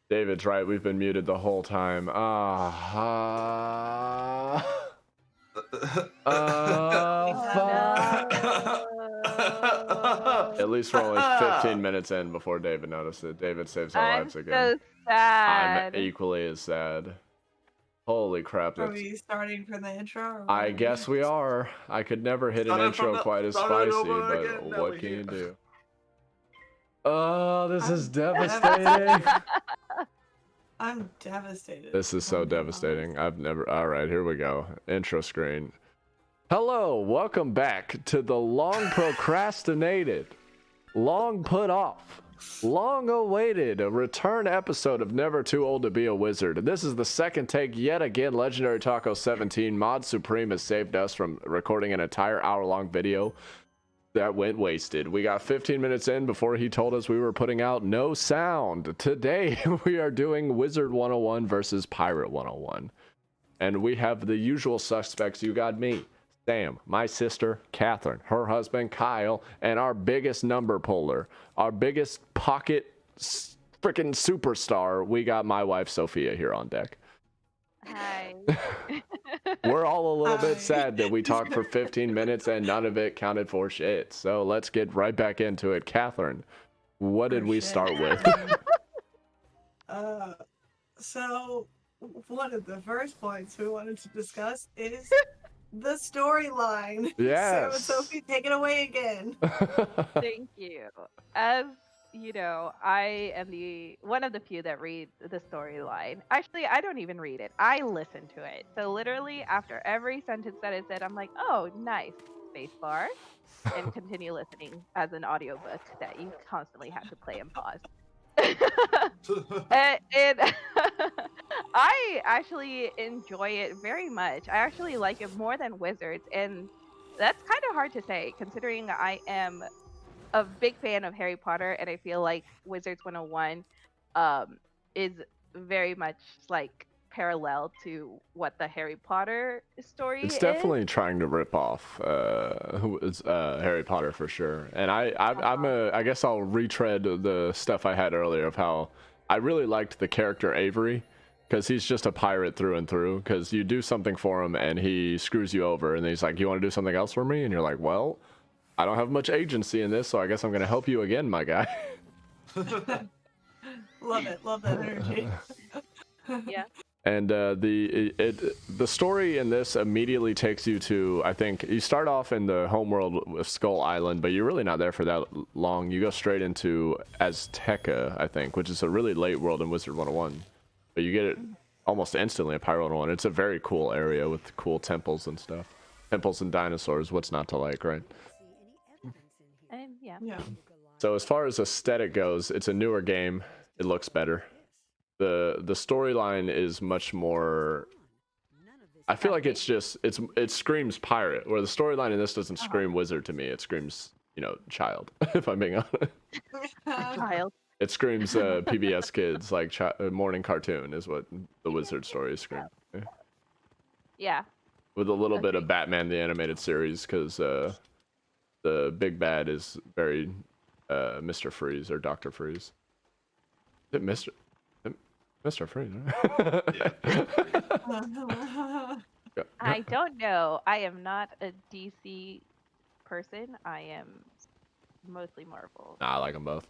David's right. We've been muted the whole time. Fuck. At least we're only 15 minutes in before David noticed it. David saves our lives again. I'm so sad. I'm equally as sad. Holy crap. Are we starting from the intro? I guess we are. I could never hit an intro quite as spicy, but what can you do? Oh, this is devastating. I'm devastated. This is so devastating. Alright, here we go. Intro screen. Hello, welcome back to the long procrastinated, long put off, long awaited return episode of Never Too Old to Be a Wizard. This is the second take yet again. Legendary Taco 17 Mod Supreme has saved us from recording an entire hour-long video that went wasted. We got 15 minutes in before he told us we were putting out no sound. Today we are doing Wizard101 versus Pirate 101. And we have the usual suspects. You got me, Sam, my sister, Catherine, her husband, Kyle, and our biggest number puller, our biggest pocket freaking superstar. We got my wife, Sophia, here on deck. Hi. We're all a little bit sad that we talked for 15 minutes and none of it counted for shit. So let's get right back into it. Catherine, what did we start with? So one of the first points we wanted to discuss is the storyline. Yes. So Sophie, take it away again. Thank you. As you know, I am one of the few that read the storyline. Actually, I don't even read it. I listen to it. So literally after every sentence that is said, I'm like, oh, nice. Spacebar. And continue listening as an audiobook that you constantly have to play and pause. and I actually enjoy it very much. I actually like it more than Wizards. And that's kind of hard to say considering I am a big fan of Harry Potter, and I feel like Wizards 101 is very much like parallel to what the Harry Potter story is. It's definitely trying to rip off Harry Potter for sure. And I guess I'll retread the stuff I had earlier of how I really liked the character Avery, because he's just a pirate through and through, because you do something for him and he screws you over and he's like, you want to do something else for me? And you're like, well, I don't have much agency in this, so I guess I'm going to help you again, my guy. Love it. Love that energy. Yeah. And the story in this immediately takes you to, I think, you start off in the homeworld with Skull Island, but you're really not there for that long. You go straight into Azteca, I think, which is a really late world in Wizard 101. But you get it almost instantly in Pirate 101. It's a very cool area with cool temples and stuff. Temples and dinosaurs, what's not to like, right? Yeah. So as far as aesthetic goes, it's a newer game. It looks better. The storyline is much more. I feel like it screams pirate, where the storyline in this doesn't scream wizard to me. It screams, child. If I'm being honest. Child. It screams PBS Kids, like morning cartoon is what the wizard stories scream. Yeah. With a little bit of Batman the Animated Series, because the big bad is very Mr. Freeze or Dr. Freeze. Is it Mr. Freeze? Right? I don't know. I am not a DC person. I am mostly Marvel. Nah, I like them both.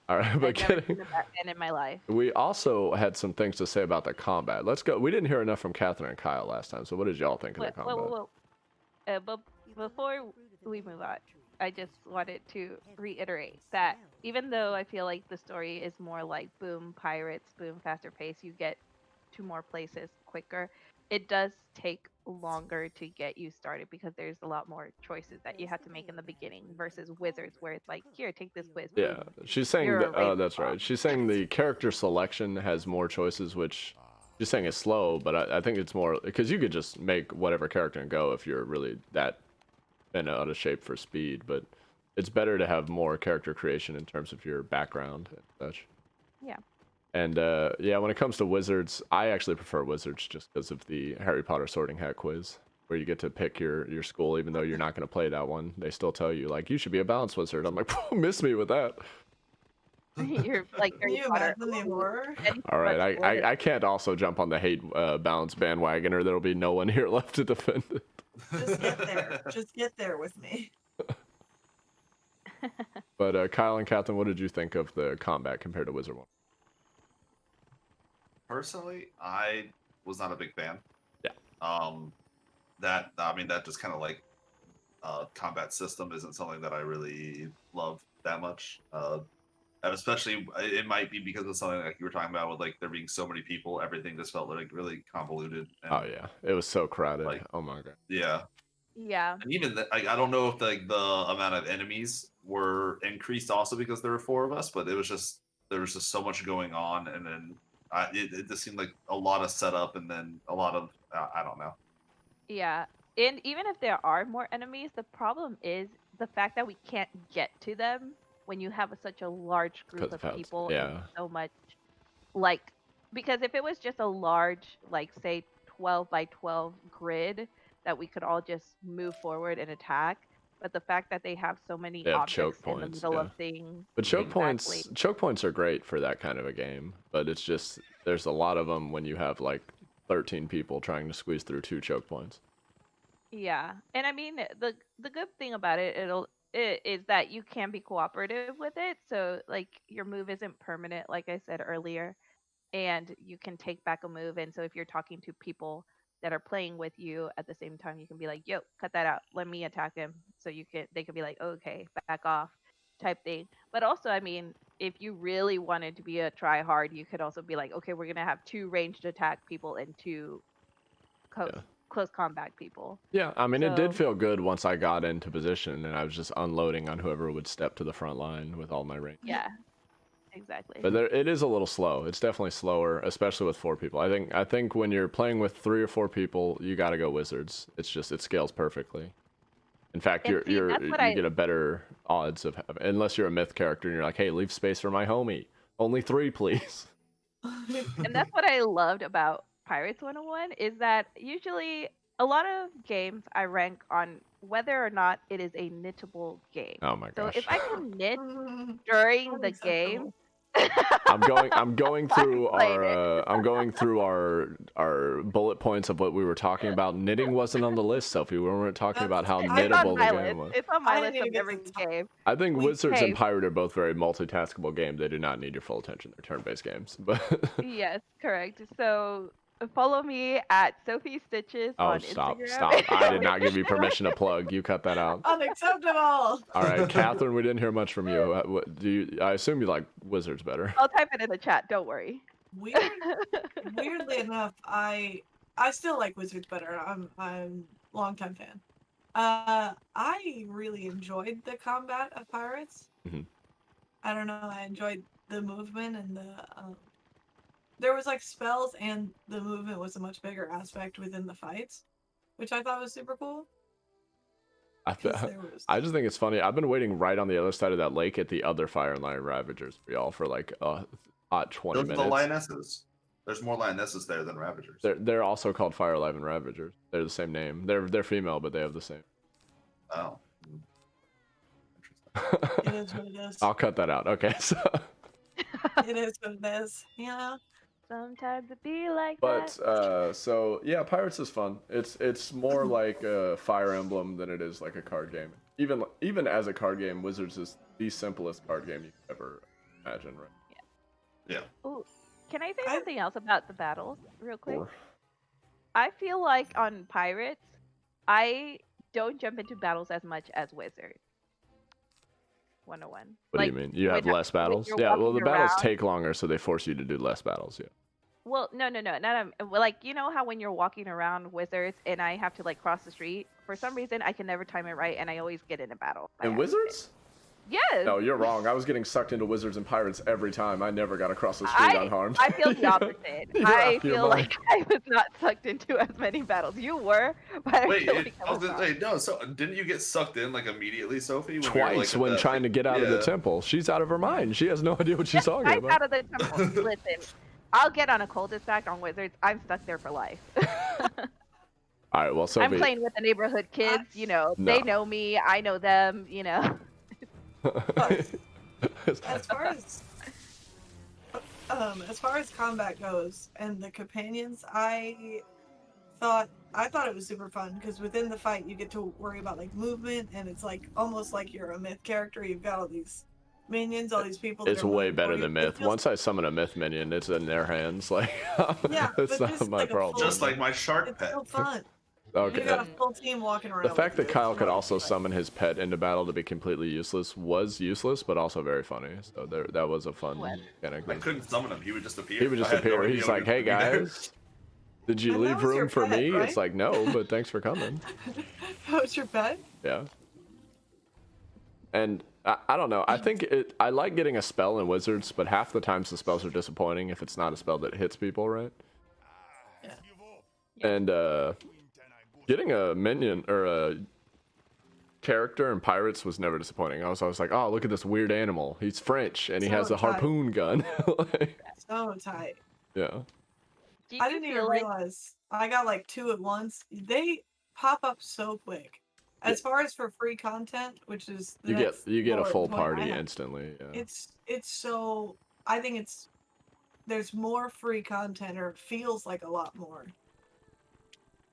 All right, but I've never seen a Batman in my life. We also had some things to say about the combat. Let's go. We didn't hear enough from Catherine and Kyle last time, so what did y'all think of the combat? But before we move on, I just wanted to reiterate that even though I feel like the story is more like boom, pirates, boom, faster pace, you get to more places quicker, it does take longer to get you started because there's a lot more choices that you have to make in the beginning versus Wizards where it's like, here, take this quiz. Yeah, she's saying that's right. She's saying the character selection has more choices, which she's saying is slow, but I think it's more because you could just make whatever character and go if you're really that out of shape for speed, but it's better to have more character creation in terms of your background and such. Yeah. And yeah, when it comes to Wizards, I actually prefer Wizards just because of the Harry Potter Sorting Hat quiz, where you get to pick your school, even though you're not going to play that one. They still tell you, like, you should be a balanced wizard. I'm like, miss me with that. You're like Can Harry you Potter. imagine the Ooh, horror? any All right, much more. I can't also jump on the hate balance bandwagon, or there'll be no one here left to defend it. Just get there. Just get there with me. But Kyle and Catherine, what did you think of the combat compared to Wizard 1? Personally, I was not a big fan. Yeah. That just kind of like combat system isn't something that I really love that much. And especially, it might be because of something like you were talking about with like there being so many people, everything just felt like really convoluted. And, Oh yeah, it was so crowded. Like, oh my god. yeah. Yeah. And even I don't know if like the amount of enemies were increased also because there were 4 of us, but there was just so much going on, and then it just seemed like a lot of setup, and then a lot of I don't know. Yeah. And even if there are more enemies, the problem is the fact that we can't get to them when you have such a large group Because of of how people yeah. and so much like because if it was just a large like say 12 by 12 grid that we could all just move forward and attack, but the fact that they have so many They have choke objects in the points, middle yeah. of things. But choke Exactly. points are great for that kind of a game, but it's just there's a lot of them when you have like 13 people trying to squeeze through 2 choke points. Yeah, and I mean the good thing about it is that you can be cooperative with it. So like your move isn't permanent, like I said earlier, and you can take back a move. And so if you're talking to people that are playing with you at the same time, you can be like, "Yo, cut that out. Let me attack him." So they could be like, "Okay, back off," type thing. But also, I mean, if you really wanted to be a try hard, you could also be like, "Okay, we're gonna have 2 ranged attack people and 2 close Yeah. close combat people." Yeah, I mean, it did So feel good once I got into position and I was just unloading on whoever would step to the front line with all my range. yeah, exactly. But it is a little slow. It's definitely slower, especially with 4 people. I think when you're playing with 3 or 4 people, you got to go wizards. It's just it scales perfectly. In fact, And see, that's what you get a better odds of having, unless you're a myth character and you're like, hey, leave space for my homie. Only 3, please. and that's what I loved about Pirates 101 is that usually a lot of games I rank on whether or not it is a knittable game. Oh my So gosh. if I can knit during the game, I'm going through playing it. I'm going through our bullet points of what we were talking about. Knitting wasn't on the list, Sophie. We weren't talking about how It's knittable on my the game list. was. It's on my I list didn't of even every get to talk. game. I think Wizards Hey. and Pirate are both very multitaskable games. They do not need your full attention. They're turn-based games. But Yes, correct. So follow me at Sophie Stitches oh, on stop. Instagram. I did not give you permission to plug. You cut that out. Unacceptable. All right, Catherine, we didn't hear much from you. What do you? I assume you like Wizards better. I'll type it in the chat. Don't worry. Weirdly enough, I still like Wizards better. I'm a longtime fan. I really enjoyed the combat of Pirates. Mhm. I don't know. I enjoyed the movement and the. There was like spells, and the movement was a much bigger aspect within the fights, which I thought was super cool. 'Cause there was. I just think it's funny. I've been waiting right on the other side of that lake at the other Fire and Lion Ravagers for y'all for like hot 20 Those are minutes. the lionesses. There's more lionesses there than ravagers. They're also called Fire Lion Ravagers. They're the same name. They're female, but they have the same. Oh. It is what it is. I'll cut that out. Okay, so. It is what it is. You know. Sometimes it be like But that. so yeah, Pirates is fun. It's more like a Fire Emblem than it is like a card game. Even as a card game, Wizards is the simplest card game you could ever imagine, right? Yeah. Ooh, can I say I- something else about the battles real quick? Or- I feel like on Pirates, I don't jump into battles as much as Wizard 101. What do you mean? You have when less battles? you're Yeah, well, the walking battles around- take longer, so they force you to do less battles. Yeah. Well, no, not well, like you know how when you're walking around Wizards and I have to like cross the street, for some reason I can never time it right and I always get in a battle. by And accident. Wizards? Yes. No, you're wrong. I was getting sucked into Wizards and Pirates every time. I never got across the street unharmed. I feel the opposite. You're I off your feel mind. like I was not sucked into as many battles. You were, but I Wait, feel like I was not. wait, no. So didn't you get sucked in like immediately, Sophie? When Twice when trying to get out of the yeah. temple. She's out of her mind. She has no idea what she's talking I'm about. out of the temple. Listen, I'll get on a cul-de-sac on Wizards. I'm stuck there for life. All right, well, Sophie. I'm playing with the neighborhood kids. You know, they know me. I know them. You know. As far as as far as combat goes and the companions, thought it was super fun because within the fight you get to worry about like movement, and it's like almost like you're a myth character. You've got all these minions, all these people. It's that are way moving better for you. than It myth. feels- Once I summon a myth minion, it's in their hands. Like, Yeah, it's but not just my like a problem. full- Just like my shark it's pet. so fun. Okay. You got a full team walking around. The fact with that you. Kyle It's could really also fun. summon his pet into battle to be completely useless was useless, but also very funny. So that was a fun What? mechanic. I couldn't summon him. He would just appear. He would just I had no appear. idea He's he like, was "Hey gonna be there." guys, did you And that leave was your room for pet, me?" right? It's like, "No, but thanks for coming." That was your pet? Yeah. And I don't know. I think I like getting a spell in Wizards, but half the times the spells are disappointing if it's not a spell that hits people, right? Yeah. And getting a minion or a character in Pirates was never disappointing. I was always like, "Oh, look at this weird animal. He's French and he So has a tight. harpoon gun." Like, So tight. yeah. Did I you didn't feel even like realize I got like 2 at once. They pop up so quick. As far as for free content, which is the next You get a bullet full point I party have, instantly. Yeah. it's so I think there's more free content, or it feels like a lot more.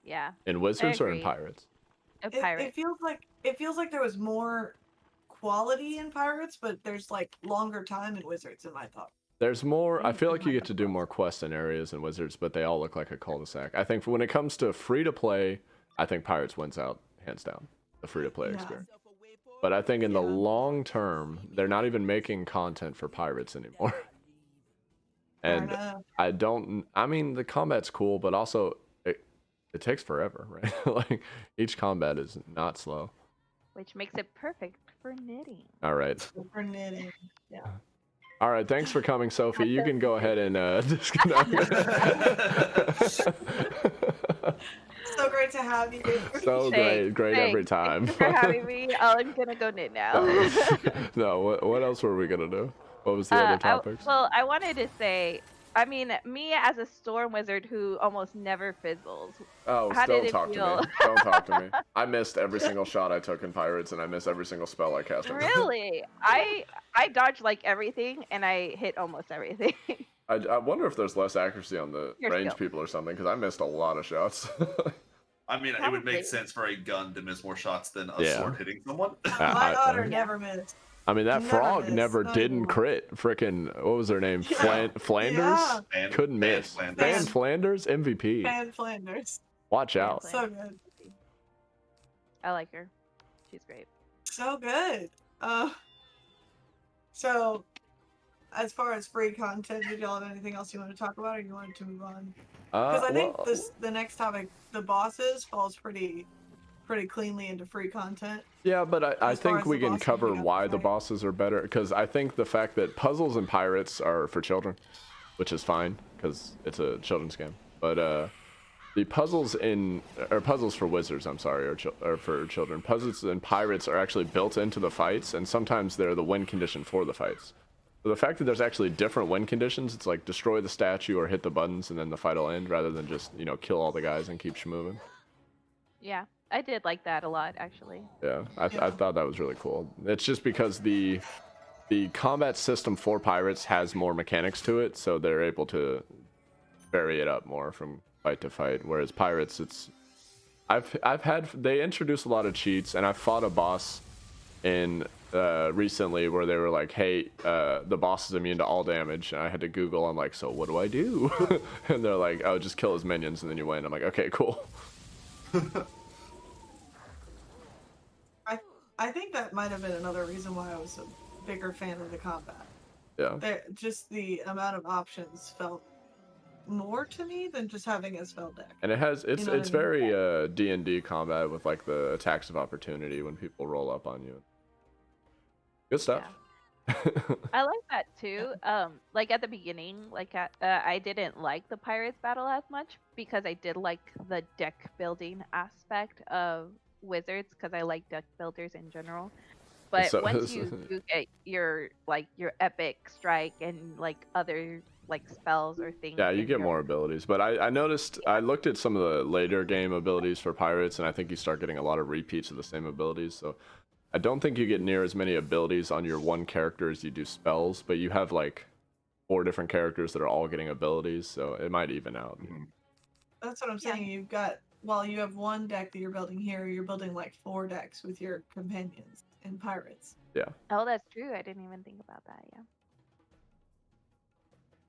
yeah, In Wizards or in agree. Pirates? a It pirate? feels like there was more quality in Pirates, but there's like longer time in Wizards in my thought. There's more. I Mm, feel like you my get to do more quests and areas in Wizards, but they all look like a cul-de-sac. I think when it comes to free to play, I think Pirates wins out hands down. The free to play Yeah. experience. But I think in the Yeah. long term, they're not even making content for Pirates anymore. Fair And enough. I mean, the combat's cool, but also it takes forever, right? Like each combat is not slow. Which makes it perfect for knitting. All right. For knitting. Yeah. All right. Thanks for coming, Sophie. You can go ahead and disconnect. So great to have you. So Thanks, great every thanks. time. Thanks for having me. I'm gonna go knit now. No, what else were we gonna do? What was the other topics? I wanted to say, I mean, me as a storm wizard who almost never fizzles. Oh, how don't did it talk to feel? me. Don't talk to me. I missed every single shot I took in Pirates, and I missed every single spell I cast. Really? I dodged like everything, and I hit almost everything. I wonder if there's less accuracy on the Your range skill. people or something, because I missed a lot of shots. I mean, it would Probably. make sense for a gun to miss more shots than a Yeah. sword hitting someone. My otter I never missed. mean, that Never frog missed, never not didn't anymore. crit. Frickin', what was her name? Yeah. Flanders? Yeah. Couldn't Van miss. Flanders. Van Flanders, MVP. Fan Flanders. Watch Van out. Flanders. So good. I like her. She's great. So good. So as far as free content, did y'all have anything else you want to talk about, or you wanted to move on? Because I think the next topic, the bosses, falls pretty cleanly into free content. Yeah, but I As far think as we the can bosses, cover you got why the the fight. bosses are better, because I think the fact that puzzles and pirates are for children, which is fine, because it's a children's game. But the puzzles puzzles for wizards, I'm sorry, are for children. Puzzles and pirates are actually built into the fights, and sometimes they're the win condition for the fights. So the fact that there's actually different win conditions, it's like destroy the statue or hit the buttons and then the fight will end, rather than just, kill all the guys and keep moving. Yeah, I did like that a lot, actually. Yeah, I Yeah. thought that was really cool. It's just because the combat system for pirates has more mechanics to it, so they're able to vary it up more from fight to fight. Whereas pirates, they introduced a lot of cheats, and I fought a boss in recently where they were like, hey, the boss is immune to all damage, and I had to Google. I'm like, so what do I do? And they're like, oh, just kill his minions and then you win. I'm like, okay, cool. I think that might have been another reason why I was a bigger fan of the combat. Yeah. Just the amount of options felt more to me than just having a spell deck. And it's You know what it's I mean? very D&D combat with like the attacks of opportunity when people roll up on you. Good stuff. I like that too. Like at the beginning, I didn't like the pirates battle as much because I did like the deck building aspect of wizards, because I like deck builders in general. But So- once you do get your epic strike and like other like spells or things, Yeah, you in get your- more abilities. But I noticed, I looked at some of the later game abilities for pirates, and I think you start getting a lot of repeats of the same abilities. So I don't think you get near as many abilities on your one character as you do spells, but you have like 4 different characters that are all getting abilities, so it might even out. Mhm. That's what I'm Yeah. saying. You've got, while you have one deck that you're building here, you're building like 4 decks with your companions and pirates. Oh, that's true. I didn't even think about that. Yeah.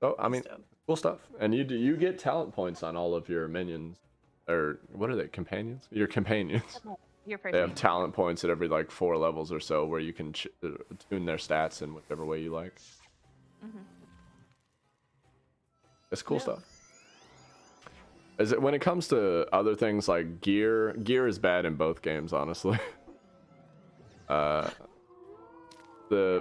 So I mean, So, cool stuff. And you get talent points on all of your minions, or what are they? Companions? Your companions. Your first. They have talent points at every like 4 levels or so, where you can tune their stats in whichever way you like. Mm-hmm. It's cool Yeah. stuff. Is it when it comes to other things like gear? Gear is bad in both games, honestly. The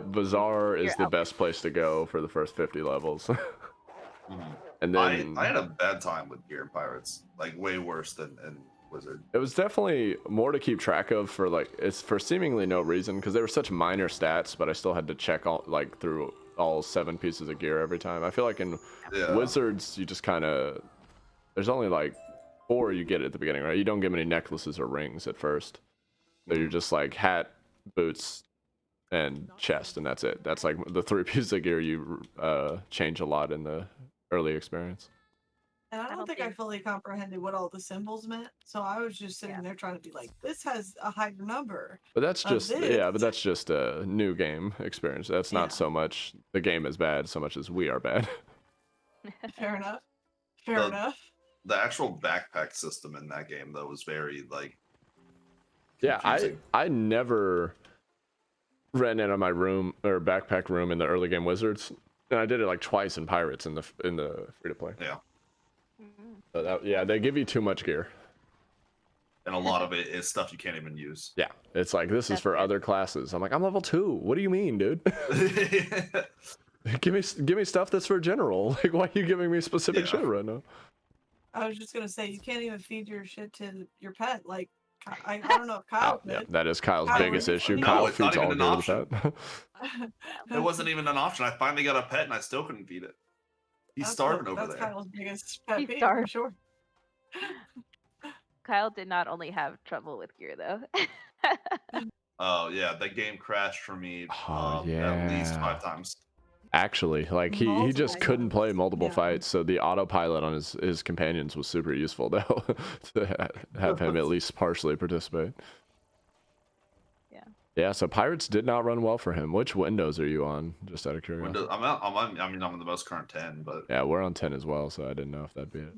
bazaar is the best place to go for the first 50 levels. Mhm. And then I had a bad time with Gear and Pirates, like way worse than in Wizard. it was definitely more to keep track of for like it's for seemingly no reason because they were such minor stats, but I still had to check all like through all 7 pieces of gear every time. I feel like in Yeah. Wizards you just kind of there's only like 4 you get at the beginning, right? You don't get many necklaces or rings at first, so you're just like hat, boots, and chest, and that's it. That's like the 3 pieces of gear you change a lot in the early experience. and I don't think I fully comprehended what all the symbols meant. So I was just sitting there trying to be like, this has a higher number. But that's Of just this. yeah, but that's just a new game experience. That's Yeah. not so much the game is bad so much as we are bad. Fair enough. Fair The- enough. The actual backpack system in that game though was very like Yeah, confusing. I never ran out of my room or backpack room in the early game Wizards, and I did it like twice in Pirates in the free to play. Yeah. Mm-hmm. So that, yeah, they give you too much gear. And a lot of it is stuff you can't even use. Yeah, it's like this is That's for fair. other classes. I'm like, I'm level 2. What do you mean, dude? give me stuff that's for general. Like, why are you giving me specific Yeah. shit right now? I was just gonna say you can't even feed your shit to your pet. Like I don't know if Kyle Yeah, did. that is Kyle's Kyle biggest is- issue. No, Kyle it's not feeds all even gear an to the pet. It wasn't even an option. I finally got a pet and I still couldn't feed it. He's starving over That's there. Kyle's biggest pet He's peeve, for starving. sure. Kyle did not only have trouble with gear though. Oh yeah, that game crashed for me Oh, at least yeah. 5 times. Actually, like he just Multiple couldn't play times. multiple Yeah. fights, so the autopilot on his companions was super useful though to have him at least partially participate. Yeah. Yeah, so Pirates did not run well for him. Which windows are you on? Just out of curiosity. Windows, I'm on the most current 10, but Yeah, we're on 10 as well, so I didn't know if that'd be it.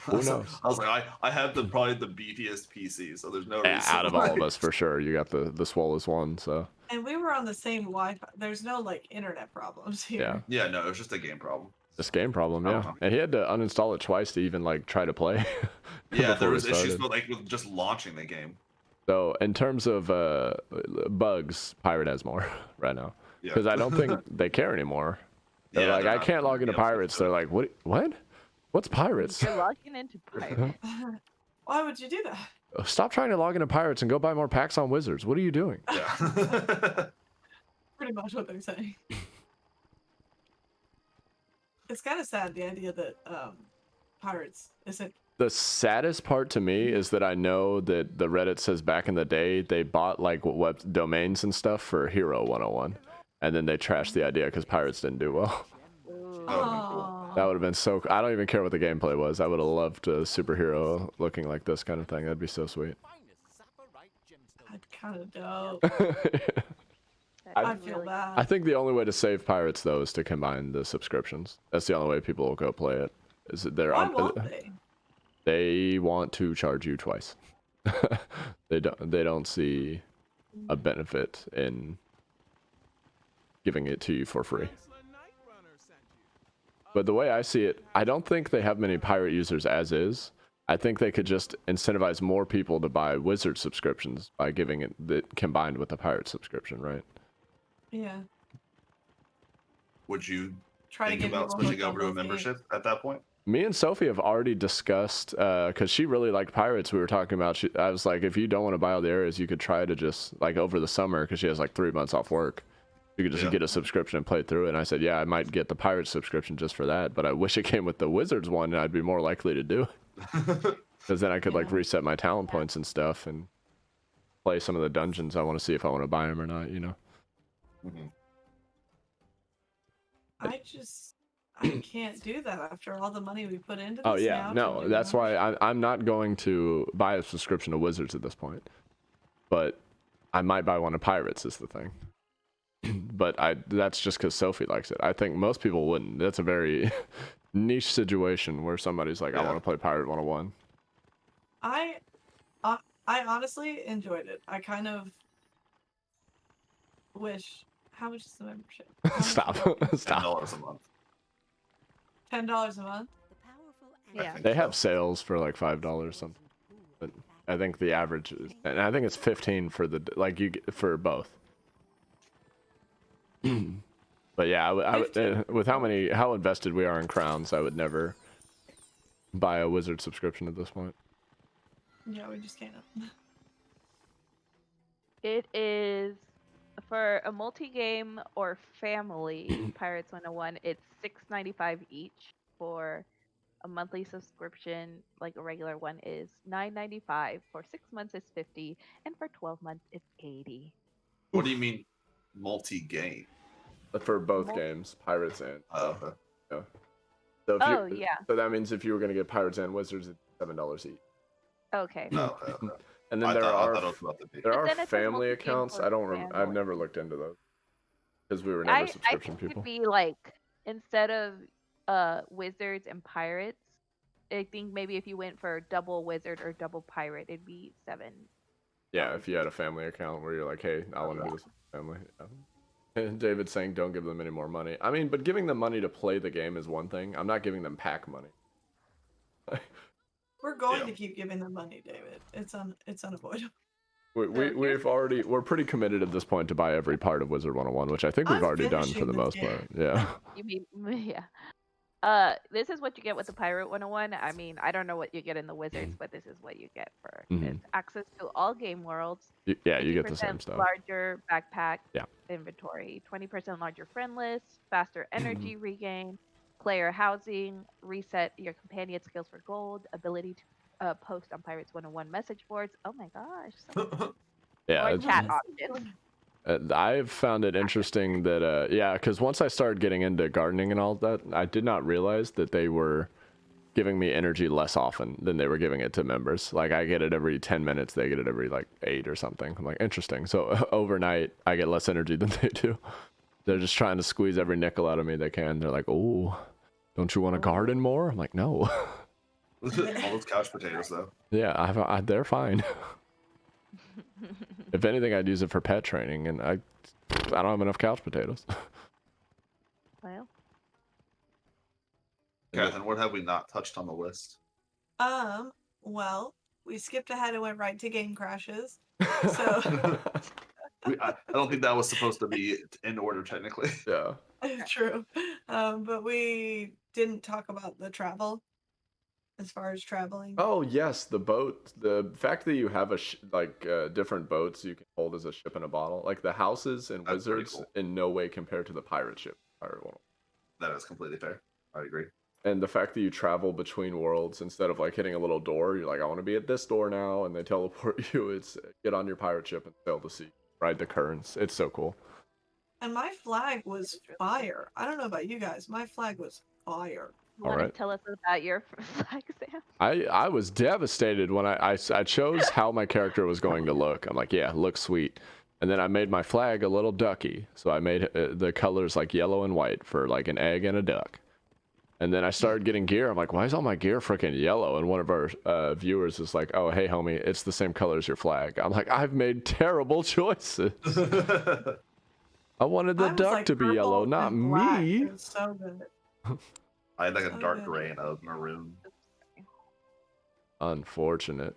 Who knows? I was like, I have probably the beefiest PC, so there's no Yeah, reason. out of all of us, for sure, you got the swollest one. So And we were on the same Wi-Fi. There's no like internet problems here. yeah, Yeah, no, it was just a game problem. this game problem, yeah. Uh-huh. And he had to uninstall it twice to even like try to play. Yeah, before there we was issues started. with just launching the game. So in terms of bugs, Pirate has more right now Yeah. because I don't think they care anymore. They're Yeah, like, they're I not can't log into really upset Pirates. with They're it. like, what? What's Pirates? You're logging into Pirate. Why would you do that? Stop trying to log into Pirates and go buy more packs on Wizards. What are you doing? Yeah. Pretty much what they're saying. It's kind of sad the idea that pirates isn't. The saddest part to me is that I know that the Reddit says back in the day they bought like web domains and stuff for Hero 101, and then they trashed the idea because Pirates didn't do well. Ooh. That would've been cool. Aw. That would have been so. I don't even care what the gameplay was. I would have loved a superhero looking like this kind of thing. That'd be so sweet. That's kind of dope. That'd I be feel really- bad. I think the only way to save Pirates though is to combine the subscriptions. That's the only way people will go play it. Is that they're Why won't they? they want to charge you twice. They don't see a benefit in giving it to you for free. But the way I see it, I don't think they have many pirate users as is. I think they could just incentivize more people to buy Wizard subscriptions by giving it that combined with the pirate subscription, right? Yeah. Would you Try to think get about people switching hooked on over to a both membership games. at that point? Me and Sophie have already discussed, because she really liked Pirates. We were talking about, I was like, if you don't want to buy all the areas, you could try to just, like, over the summer, because she has, like, 3 months off work. You could just Yeah. get a subscription and play through it. And I said, yeah, I might get the Pirates subscription just for that, but I wish it came with the Wizards one, and I'd be more likely to do it. Because then I could, like, Yeah. reset my talent points and stuff, and play some of the dungeons. I want to see if I want to buy them or not, you know? Mhm. I can't do that after all the money we put into this. Oh yeah, now to no, do that's why membership. I'm not going to buy a subscription to Wizards at this point. But I might buy one of Pirates is the thing. But that's just because Sophie likes it. I think most people wouldn't. That's a very niche situation where somebody's like, I want to play Pirate 101. I honestly enjoyed it. I kind of wish. How much is the membership? Stop. Stop. $10 a month. $10 a month. Yeah. They have sales for like $5 something. But I think the average is, and I think it's 15 for the like you get for both. But yeah, with how invested we are in crowns, I would never buy a Wizard subscription at this point. Yeah, we just can't. It is for a multi-game or family Pirates 101. It's $6.95 each. For a monthly subscription, like a regular one, is $9.95. For 6 months, it's $50, and for 12 months, it's $80. What do you mean multi-game? For both games, Pirates and Okay. yeah. So Yeah. So that means if you were gonna get Pirates and Wizards, it's $7 each. Okay. No, okay. And then I there thought are it was about the there But are then it says family multi-game accounts. for I don't. I've family. never looked into those because we were never I subscription think people. it'd be like, instead of Wizards and Pirates, I think maybe if you went for double Wizard or double Pirate, it'd be $7. Yeah, if you had a family account where you're like, hey, I want to do this with family. Yeah. And David's saying don't give them any more money. I mean, but giving them money to play the game is one thing. I'm not giving them pack money. We're going to keep giving them money, David. It's unavoidable. We're pretty committed at this point to buy every part of Wizard 101, which I think we've already done for the most part. Yeah. You mean, yeah. This is what you get with the Pirate 101. I mean, I don't know what you get in the Wizards, but this is what you get for it's access to all game worlds. You get the same 50% stuff. larger backpack Yeah. inventory, 20% larger friend list, faster energy regain, player housing, reset your companion skills for gold, ability to post on Pirates 101 message boards. Oh my gosh. Yeah. Or chat options. I've found it interesting that because once I started getting into gardening and all that, I did not realize that they were giving me energy less often than they were giving it to members. Like I get it every 10 minutes, they get it every like 8 or something. I'm like, interesting. So overnight I get less energy than they do. They're just trying to squeeze every nickel out of me they can. They're like, oh, don't you want to garden more? I'm like, no. All those couch potatoes though. Yeah, they're fine. If anything, I'd use it for pet training, and I don't have enough couch potatoes. Well, Catherine, what have we not touched on the list? Well, we skipped ahead and went right to game crashes. So I don't think that was supposed to be in order technically. Yeah. true. But we didn't talk about the travel as far as traveling. Oh yes, the boat. The fact that you have different boats you can hold as a ship in a bottle. Like the houses and That's pretty Wizards cool. in no way compare to the pirate ship. Pirate one. That is completely fair. I agree. And the fact that you travel between worlds instead of like hitting a little door, you're like, I want to be at this door now, and they teleport you. It's get on your pirate ship and sail the sea, ride the currents. It's so cool. And my flag was fire. I don't know about you guys. My flag was fire. you want Alright. to tell us about your flag, Sam? I was devastated when I chose how my character was going to look. I'm like, yeah, looks sweet. And then I made my flag a little ducky. So I made the colors like yellow and white for like an egg and a duck. And then I started getting gear. I'm like, why is all my gear freaking yellow? And one of our viewers is like, oh, hey, homie, it's the same color as your flag. I'm like, I've made terrible choices. I wanted the I was duck like to be yellow, purple not and black. me. It was so good. I had like a So dark good. gray and a maroon. Unfortunate.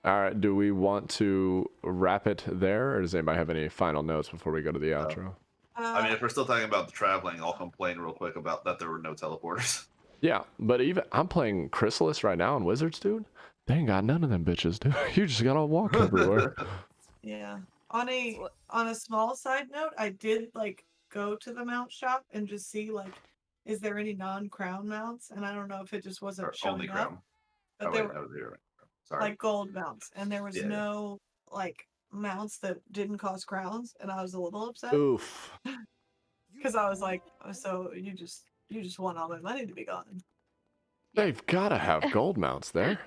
All right, do we want to wrap it there, or does anybody have any final notes before we go to the outro? I mean, if we're still talking about the traveling, I'll complain real quick about that there were no teleporters. Yeah, but even I'm playing Chrysalis right now in Wizards, dude. They ain't got none of them bitches, dude. You just gotta walk everywhere. Yeah. On a small side note, I did like go to the mount shop and just see like, is there any non-crown mounts? And I don't know if it just wasn't Or showing only up, crown. but Oh, there wait, were no, you're right. Sorry. like gold mounts, and there was Yeah. no like mounts that didn't cost crowns, and I was a little upset Oof. Because I was like, oh, so you just want all my money to be gone. They've got to have gold mounts there.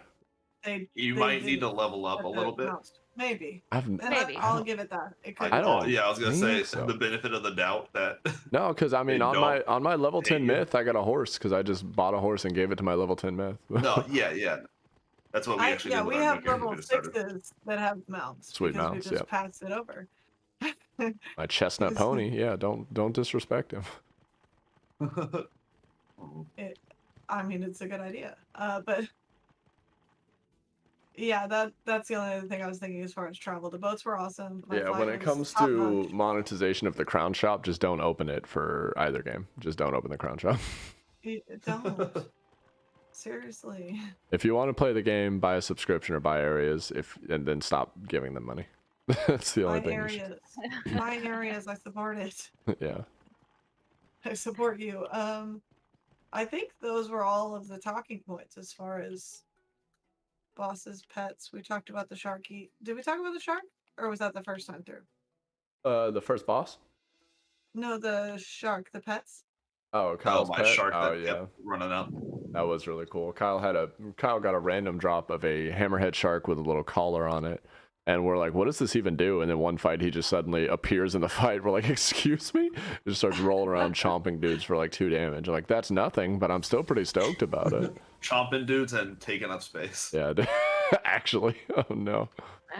You might need to level up a little bit. Maybe. Maybe. I'll give it that. It could I don't Yeah, I was gonna say think so. the benefit of the doubt that. No, because I mean, They on my level 10 hate you. myth, I got a horse because I just bought a horse and gave it to my level 10 myth. No, yeah. That's what we actually did. we with our have new character level we just started. 6s that have mounts. Sweet because mounts, we just yep. passed it over. My chestnut pony, yeah, don't disrespect him. I mean, it's a good idea. But yeah, that's the only other thing I was thinking as far as travel. The boats were awesome. My Yeah, when flight it was comes top to notch. monetization of the crown shop, just don't open it for either game. Just don't open the crown shop. Don't. Seriously. If you want to play the game, buy a subscription or buy areas. And then stop giving them money. That's the only My thing. You should- areas. My areas, I support it. Yeah. I support you. I think those were all of the talking points as far as bosses, pets. We talked about the sharky. Did we talk about the shark? Or was that the first time through? The first boss. No, the shark, the pets. Oh, Kyle's my pet? shark Oh that yeah, kept running out. that was really cool. Kyle got a random drop of a hammerhead shark with a little collar on it, and we're like, what does this even do? And then one fight, he just suddenly appears in the fight. We're like, excuse me? He just starts rolling around chomping dudes for like 2 damage. I'm like, that's nothing, but I'm still pretty stoked about it. Chomping dudes and taking up space. Yeah, actually. Oh no.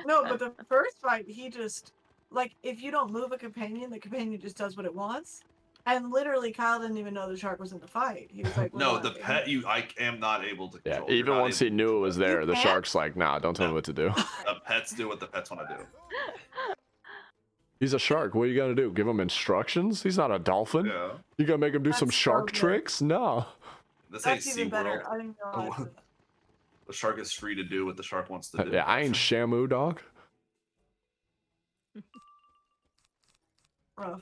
No, but the first fight, he just, like, if you don't move a companion, the companion just does what it wants. And literally, Kyle didn't even know the shark was in the fight. He was like, No, "What?" the pet I am not able to Yeah, control. You're even not once he able to knew it control was there, the can't? shark's like, nah, don't tell me what to do. The pets do what the pets want to do. He's a shark. What are you gonna do? Give him instructions? He's not a dolphin. Yeah. You gonna make him do some That's so shark good. tricks? No. This ain't That's even better. SeaWorld. I didn't realize that. The shark is free to do what the shark wants to do. Yeah, I ain't Shamu, dog. Rough.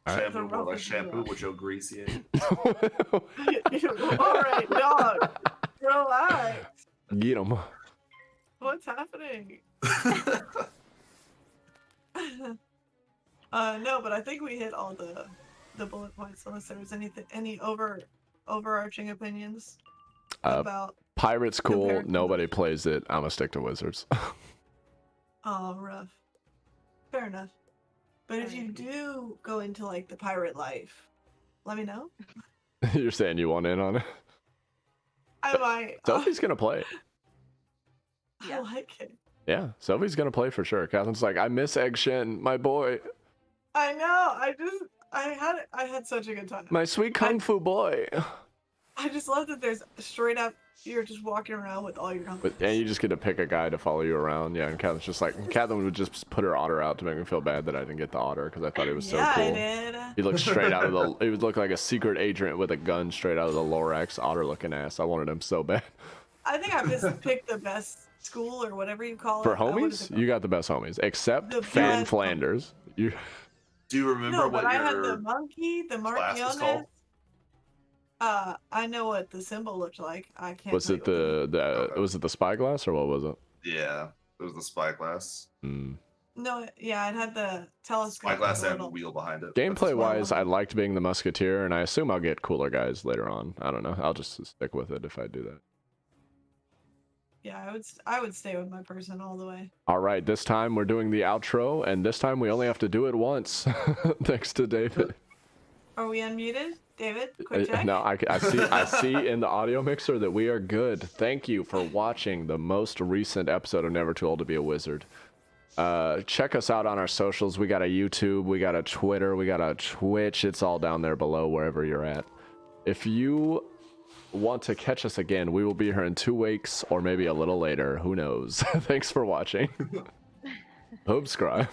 Alright. Shampoo, The more like rough is shampoo rough. with your greasy end. All right, dog. Relax. Get him. What's happening? No, but I think we hit all the bullet points. Unless there was any overarching opinions about. Pirate's cool. Compared to Nobody plays it. I'm gonna stick to Wizards. Oh, rough. Fair enough. But if you do go into like the pirate life, let me know. You're saying you want in on it? I might. Sophie's gonna play it. I like it. Yeah, Sophie's gonna play for sure. Catherine's like, I miss Egg Shen, my boy, I know. I had such a good time. my sweet kung fu boy. I just love that there's straight up. You're just walking around with all your But and you just get to pick a guy to follow you around. Yeah, and Catherine's just like, Catherine would just put her otter out to make me feel bad that I didn't get the otter because I thought it was so I cool. did. He looked straight out of the. He would look like a secret agent with a gun straight out of the Lorax otter-looking ass. I wanted him so bad. I think I just picked the best school or whatever you call For it. What homies, is it you got the best homies, except The Fan best Flanders. You Do you remember No, what but I had your the monkey, the class was Marquiones. called? I know what the symbol looked like. I can't. was tell it you what the Okay. was it the spyglass or what was it? Yeah, it was the spyglass. No, yeah, it had the telescope. Spyglass with and the little- wheel behind it. Gameplay wise, one. I liked being the musketeer, and I assume I'll get cooler guys later on. I don't know. I'll just stick with it if I do that. Yeah, I would stay with my person all the way. All right, this time we're doing the outro, and this time we only have to do it once. Thanks to David. Are we unmuted, David? Quick check. No, I see in the audio mixer that we are good. Thank you for watching the most recent episode of Never Too Old to Be a Wizard. Check us out on our socials. We got a YouTube, we got a Twitter, we got a Twitch. It's all down there below wherever you're at. If you want to catch us again, we will be here in 2 weeks or maybe a little later. Who knows? Thanks for watching. Subscribe.